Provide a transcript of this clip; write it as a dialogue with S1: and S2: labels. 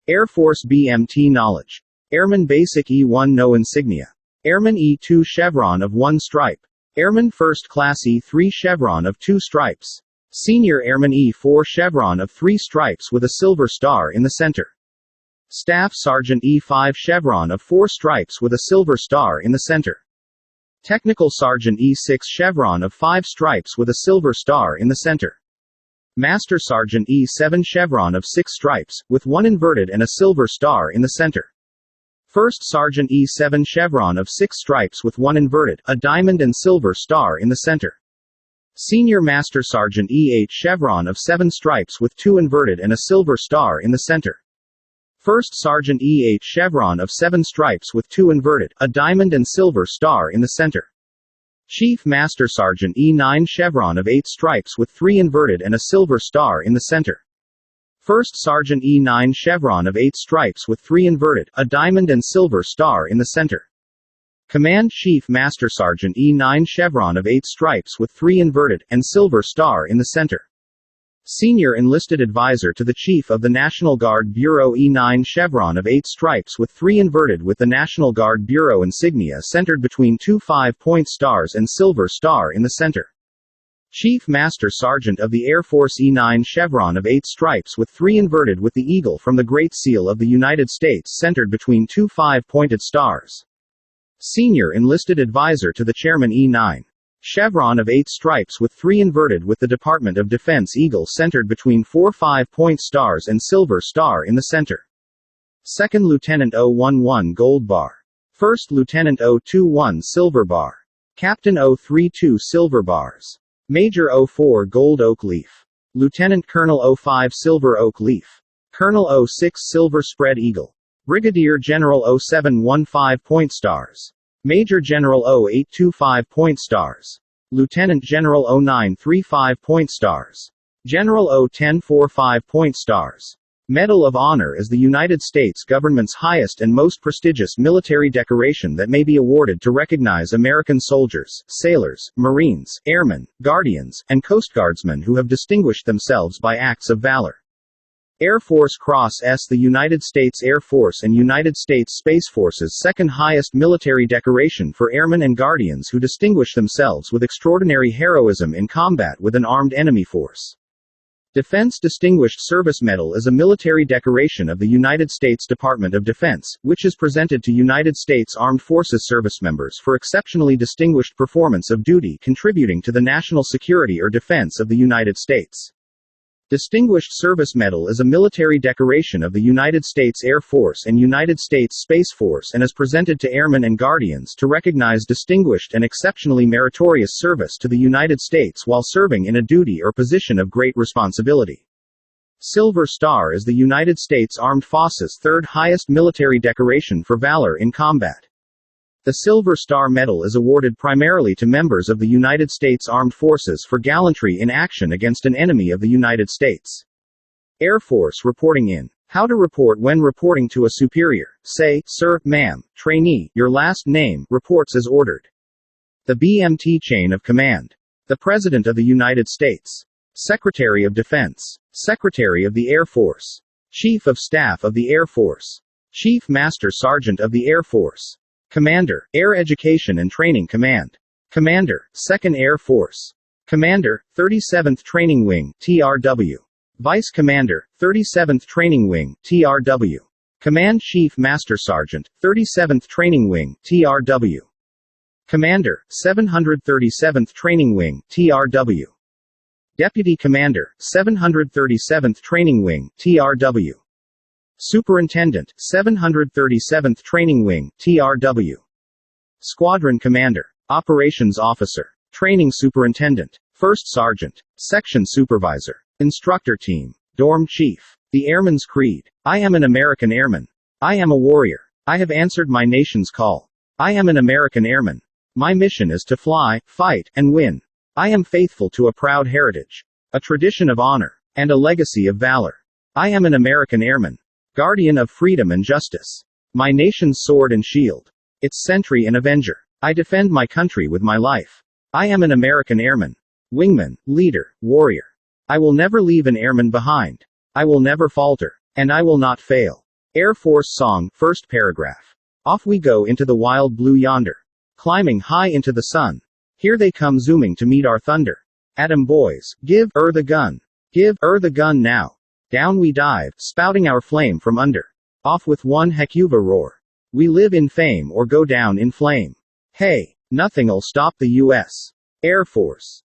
S1: Air Force BMT Knowledge. Airman Basic E1 No Insignia. Airman E2 Chevron of 1 stripe. Airman First Class E3 Chevron of 2 stripes. Senior Airman E4 Chevron of 3 stripes with a silver star in the center. Staff Sergeant E5 Chevron of 4 stripes with a silver star in the center. Technical Sergeant E6 Chevron of 5 stripes with a silver star in the center. Master Sergeant E7 Chevron of 6 stripes, with 1 inverted and a silver star in the center. First Sergeant E7 Chevron of 6 stripes with 1 inverted, a diamond and silver star in the center. Senior Master Sergeant E8 Chevron of 7 stripes with 2 inverted and a silver star in the center. First Sergeant E8 Chevron of 7 stripes with 2 inverted, a diamond and silver star in the center. Chief Master Sergeant E9 Chevron of 8 stripes with 3 inverted and a silver star in the center. First Sergeant E9 Chevron of 8 stripes with 3 inverted, a diamond and silver star in the center. Command Chief Master Sergeant E9 Chevron of 8 stripes with 3 inverted, and silver star in the center. Senior Enlisted Advisor to the Chief of the National Guard Bureau E9 Chevron of 8 stripes with 3 inverted with the National Guard Bureau insignia centered between 2 5-point stars and silver star in the center. Chief Master Sergeant of the Air Force E9 Chevron of 8 stripes with 3 inverted with the eagle from the Great Seal of the United States centered between 2 5-pointed stars. Senior Enlisted Advisor to the Chairman E9. Chevron of 8 stripes with 3 inverted with the Department of Defense eagle centered between 4 5-point stars and silver star in the center. Second Lieutenant 011 gold bar. First Lieutenant 021 silver bar. Captain 032 silver bars. Major 04 gold oak leaf. Lieutenant Colonel 05 silver oak leaf. Colonel 06 silver spread eagle. Brigadier General 07 5-point stars. Major General 08 5-point stars. Lieutenant General 09 5-point stars. General 010 5-point stars. Medal of Honor is the United States government's highest and most prestigious military decoration that may be awarded to recognize American soldiers, sailors, Marines, airmen, guardians, and Coast Guardsmen who have distinguished themselves by acts of valor. Air Force Cross S. The United States Air Force and United States Space Force's second highest military decoration for airmen and guardians who distinguish themselves with extraordinary heroism in combat with an armed enemy force. Defense Distinguished Service Medal is a military decoration of the United States Department of Defense, which is presented to United States Armed Forces service members for exceptionally distinguished performance of duty contributing to the national security or defense of the United States. Distinguished Service Medal is a military decoration of the United States Air Force and United States Space Force and is presented to airmen and guardians to recognize distinguished and exceptionally meritorious service to the United States while serving in a duty or position of great responsibility. Silver Star is the United States Armed Forces' third highest military decoration for valor in combat. The Silver Star Medal is awarded primarily to members of the United States Armed Forces for gallantry in action against an enemy of the United States. Air Force reporting in. How to report when reporting to a superior. Say, sir, ma'am, trainee, your last name, reports as ordered. The BMT chain of command. The President of the United States. Secretary of Defense. Secretary of the Air Force. Chief of Staff of the Air Force. Chief Master Sergeant of the Air Force. Commander, Air Education and Training Command. Commander, 2nd Air Force. Commander, 37th Training Wing, TRW. Vice Commander, 37th Training Wing, TRW. Command Chief Master Sergeant, 37th Training Wing, TRW. Commander, 737th Training Wing, TRW. Deputy Commander, 737th Training Wing, TRW. Superintendent, 737th Training Wing, TRW. Squadron Commander. Operations Officer. Training Superintendent. First Sergeant. Section Supervisor. Instructor Team. Dorm Chief. The Airman's Creed. I am an American Airman. I am a warrior. I have answered my nation's call. I am an American Airman. My mission is to fly, fight, and win. I am faithful to a proud heritage, a tradition of honor, and a legacy of valor. I am an American Airman. Guardian of freedom and justice. My nation's sword and shield. Its sentry and avenger. I defend my country with my life. I am an American Airman. Wingman, leader, warrior. I will never leave an airman behind. I will never falter. And I will not fail. Air Force song, first paragraph. Off we go into the wild blue yonder. Climbing high into the sun. Here they come zooming to meet our thunder. Atom boys, give the gun. Give the gun now. Down we dive, spouting our flame from under. Off with one heck of a roar. We live in fame or go down in flame. Hey, nothing'll stop the U.S. Air Force.